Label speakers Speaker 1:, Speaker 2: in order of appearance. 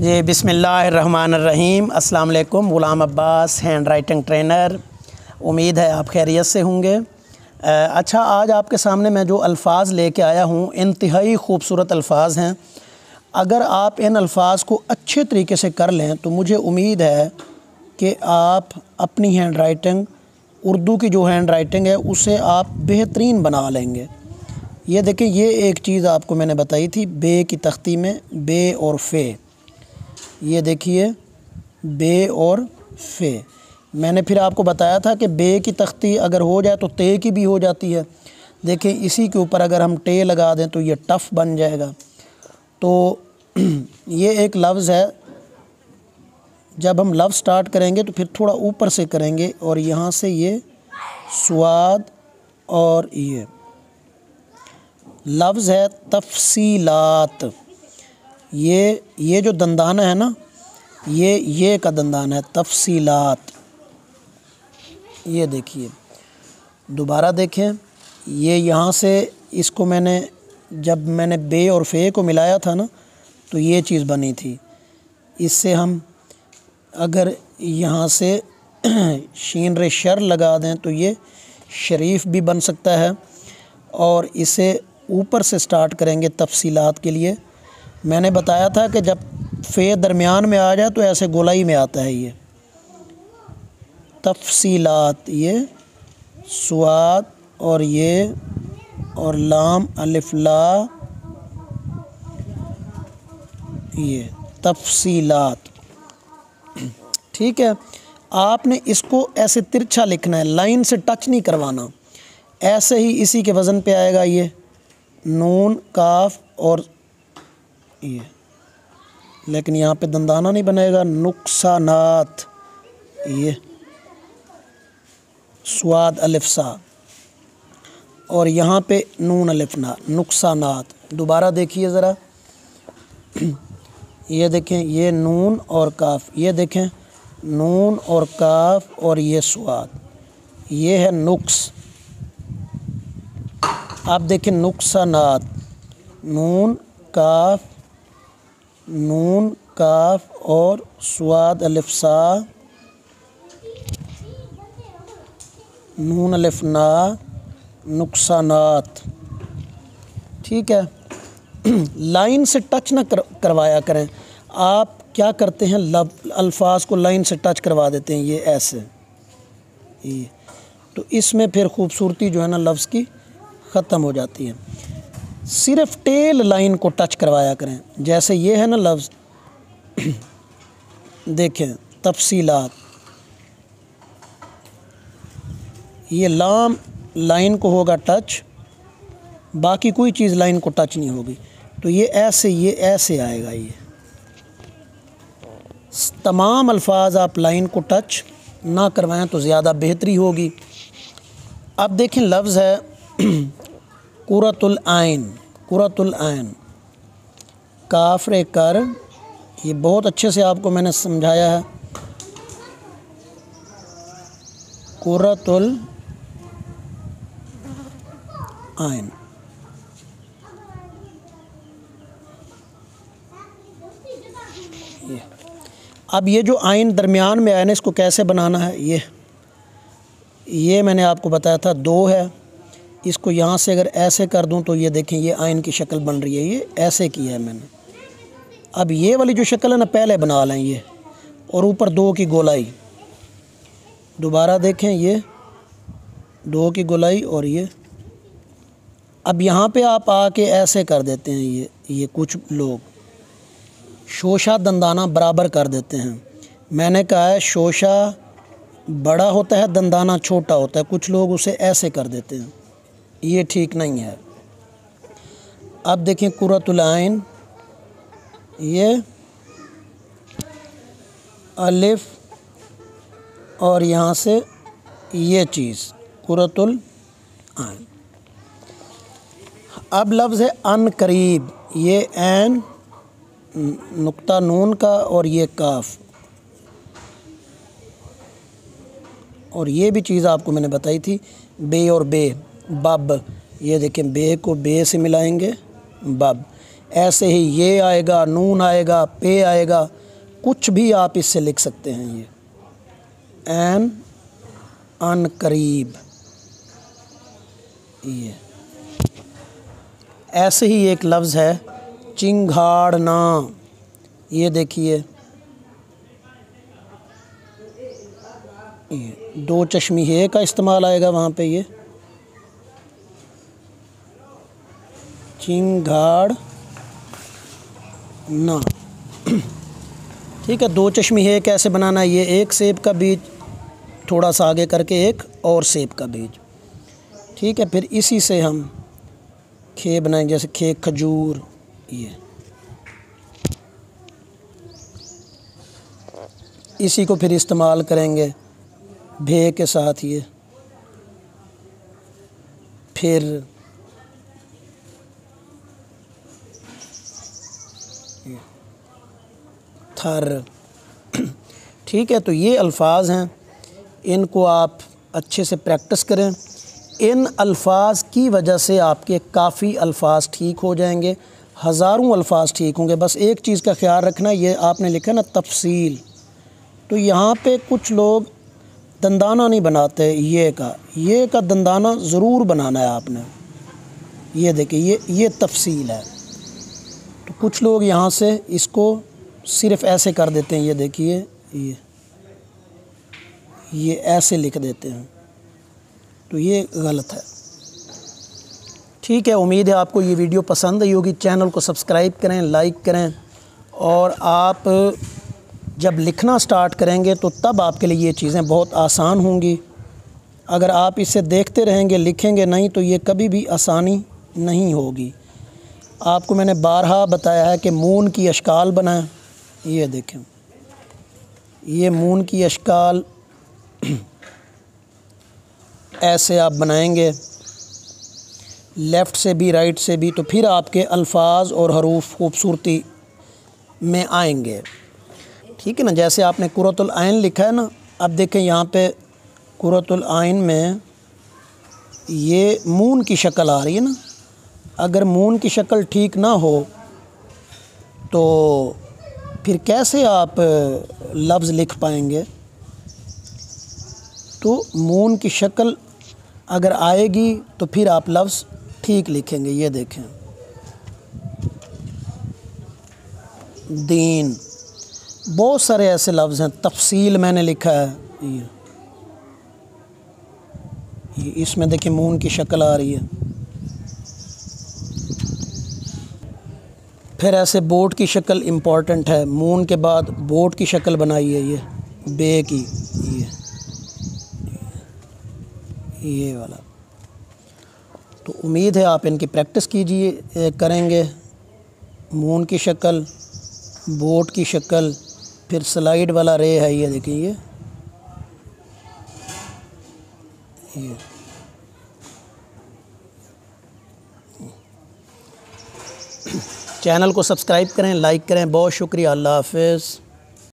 Speaker 1: जी बिस्मिल्लाहिर्रहमानिर्रहीम। अस्सलाम वालेकुम। ग़ुलाम अब्बास, हैंड राइटिंग ट्रेनर। उम्मीद है आप खैरियत से होंगे। अच्छा, आज आपके सामने मैं जो अल्फ़ाज़ लेके आया हूँ इंतहाई खूबसूरत अल्फ़ाज़ हैं। अगर आप इन अल्फ़ाज़ को अच्छे तरीके से कर लें तो मुझे उम्मीद है कि आप अपनी हैंड राइटिंग, उर्दू की जो हैंड राइटिंग है उसे आप बेहतरीन बना लेंगे। ये देखें, ये एक चीज़ आपको मैंने बताई थी बे की तख्ती में, बे और फ़े। ये देखिए, बे और फ़े। मैंने फिर आपको बताया था कि बे की तख्ती अगर हो जाए तो ते की भी हो जाती है। देखें, इसी के ऊपर अगर हम टे लगा दें तो ये टफ़ बन जाएगा। तो ये एक लफ्ज़ है, जब हम लफ्ज़ स्टार्ट करेंगे तो फिर थोड़ा ऊपर से करेंगे और यहाँ से ये स्वाद, और ये लफ्ज़ है तफ़सीलात। ये जो दंदाना है ना, ये का दंदाना है तफ़सीलात। ये देखिए, दोबारा देखें, ये यहाँ से इसको जब मैंने बे और फ़े को मिलाया था ना तो ये चीज़ बनी थी। इससे हम अगर यहाँ से शीन रे शर लगा दें तो ये शरीफ भी बन सकता है। और इसे ऊपर से स्टार्ट करेंगे तफ़सीलात के लिए। मैंने बताया था कि जब फ़े दरमियान में आ जाए तो ऐसे गोलाई में आता है ये तफ़सीलात। ये स्वाद और ये और लाम अलिफ ला, ये तफ़सीलात। ठीक है, आपने इसको ऐसे तिरछा लिखना है, लाइन से टच नहीं करवाना। ऐसे ही इसी के वज़न पे आएगा ये नून काफ और ये, लेकिन यहाँ पे दंदाना नहीं बनेगा। नुक्सानात, ये स्वाद अलिफ सा, और यहाँ पे नून अलिफ ना, नुक्सानात। दोबारा देखिए ज़रा, ये देखें, ये नून और काफ, ये देखें नून और काफ और ये स्वाद, ये है नुक्स। आप देखें नुक्सानात, नून काफ और स्वाद अलिफ सा, नून अलिफ ना, नुक्सानात। ठीक है, लाइन से टच ना करवाया करें। आप क्या करते हैं, अल्फाज को लाइन से टच करवा देते हैं, ये ऐसे, ये तो इसमें फिर खूबसूरती जो है ना लफ्ज़ की ख़त्म हो जाती है। सिर्फ़ टेल लाइन को टच करवाया करें। जैसे ये है ना लफ्ज़, देखें तफ़सीलात, ये लाम लाइन को होगा टच, बाकी कोई चीज़ लाइन को टच नहीं होगी। तो ये ऐसे आएगा। ये तमाम अल्फाज आप लाइन को टच ना करवाएं तो ज़्यादा बेहतरी होगी। अब देखें, लफ्ज़ है कुरतुल आइन। कुरतुल आइन, काफ़रे कर, ये बहुत अच्छे से आपको मैंने समझाया है। कुरतुल आइन, ये अब ये जो आइन दरमियान में आया ना, इसको कैसे बनाना है, ये मैंने आपको बताया था, दो है। इसको यहाँ से अगर ऐसे कर दूँ तो ये देखें, ये आइन की शक्ल बन रही है। ये ऐसे की है मैंने। अब ये वाली जो शक्ल है ना पहले बना लें, ये, और ऊपर दो की गोलाई। दोबारा देखें, ये दो की गोलाई और ये। अब यहाँ पे आप आके ऐसे कर देते हैं, ये कुछ लोग शोशा दंदाना बराबर कर देते हैं। मैंने कहा है शोशा बड़ा होता है, दंदाना छोटा होता है। कुछ लोग उसे ऐसे कर देते हैं, ये ठीक नहीं है। अब देखें कुरतुल आइन, ये अलिफ और यहाँ से ये चीज़ कुरतुल आइन। अब लफ्ज़ है अन करीब, ये ऐन नुक्ता नून का और ये काफ, और ये भी चीज़ आपको मैंने बताई थी बे और बे, बब। ये देखें, बे को बे से मिलाएंगे, बब। ऐसे ही ये आएगा, नून आएगा, पे आएगा, कुछ भी आप इससे लिख सकते हैं। ये एन अनकरीब, ये ऐसे ही एक लफ्ज़ है चिंगाड़ना। ये देखिए, ये दो चश्मी है का इस्तेमाल आएगा वहाँ पे, ये चिंगाड़ ना। ठीक है, दो चश्मी है कैसे बनाना है, ये एक सेब का बीज थोड़ा सा आगे करके एक और सेब का बीज। ठीक है, फिर इसी से हम खे बनाएंगे, जैसे खे खजूर, ये इसी को फिर इस्तेमाल करेंगे भे के साथ। ये फिर थर। ठीक है, तो ये अल्फाज हैं, इनको आप अच्छे से प्रैक्टिस करें। इन अल्फाज की वजह से आपके काफ़ी अल्फाज ठीक हो जाएंगे, हज़ारों अल्फाज ठीक होंगे। बस एक चीज़ का ख्याल रखना, ये आपने लिखा ना तफसील, तो यहाँ पे कुछ लोग दंदाना नहीं बनाते, ये का दंदाना ज़रूर बनाना है आपने। ये देखिए, ये तफसील है। तो कुछ लोग यहाँ से इसको सिर्फ़ ऐसे कर देते हैं, ये देखिए, ये ऐसे लिख देते हैं, तो ये गलत है। ठीक है, उम्मीद है आपको ये वीडियो पसंद आई होगी। चैनल को सब्सक्राइब करें, लाइक करें, और आप जब लिखना स्टार्ट करेंगे तो तब आपके लिए ये चीज़ें बहुत आसान होंगी। अगर आप इसे देखते रहेंगे, लिखेंगे नहीं, तो ये कभी भी आसानी नहीं होगी। आपको मैंने बारहा बताया है कि मून की अशकाल बनाएं। ये देखें, ये मून की अशकाल ऐसे आप बनाएंगे, लेफ़्ट से भी राइट से भी, तो फिर आपके अल्फाज और हरूफ खूबसूरती में आएंगे। ठीक है ना, जैसे आपने कुरतुल आइन लिखा है ना, अब देखें यहाँ पे कुरतुल आइन में ये मून की शक्ल आ रही है ना। अगर मून की शक्ल ठीक ना हो तो फिर कैसे आप लफ्ज़ लिख पाएंगे। तो मून की शक्ल अगर आएगी तो फिर आप लफ्ज़ ठीक लिखेंगे। ये देखें, दीन, बहुत सारे ऐसे लफ्ज़ हैं। तफसील मैंने लिखा है, ये इसमें देखिए मून की शक्ल आ रही है। फिर ऐसे बोट की शक्ल इम्पॉर्टेंट है, मून के बाद बोट की शक्ल बनाई है, ये बे की, ये वाला। तो उम्मीद है आप इनकी प्रैक्टिस कीजिए, करेंगे। मून की शक्ल, बोट की शक्ल, फिर स्लाइड वाला रे है, ये देखिए, ये चैनल को सब्सक्राइब करें, लाइक करें। बहुत शुक्रिया, अल्लाह हाफ़िज़।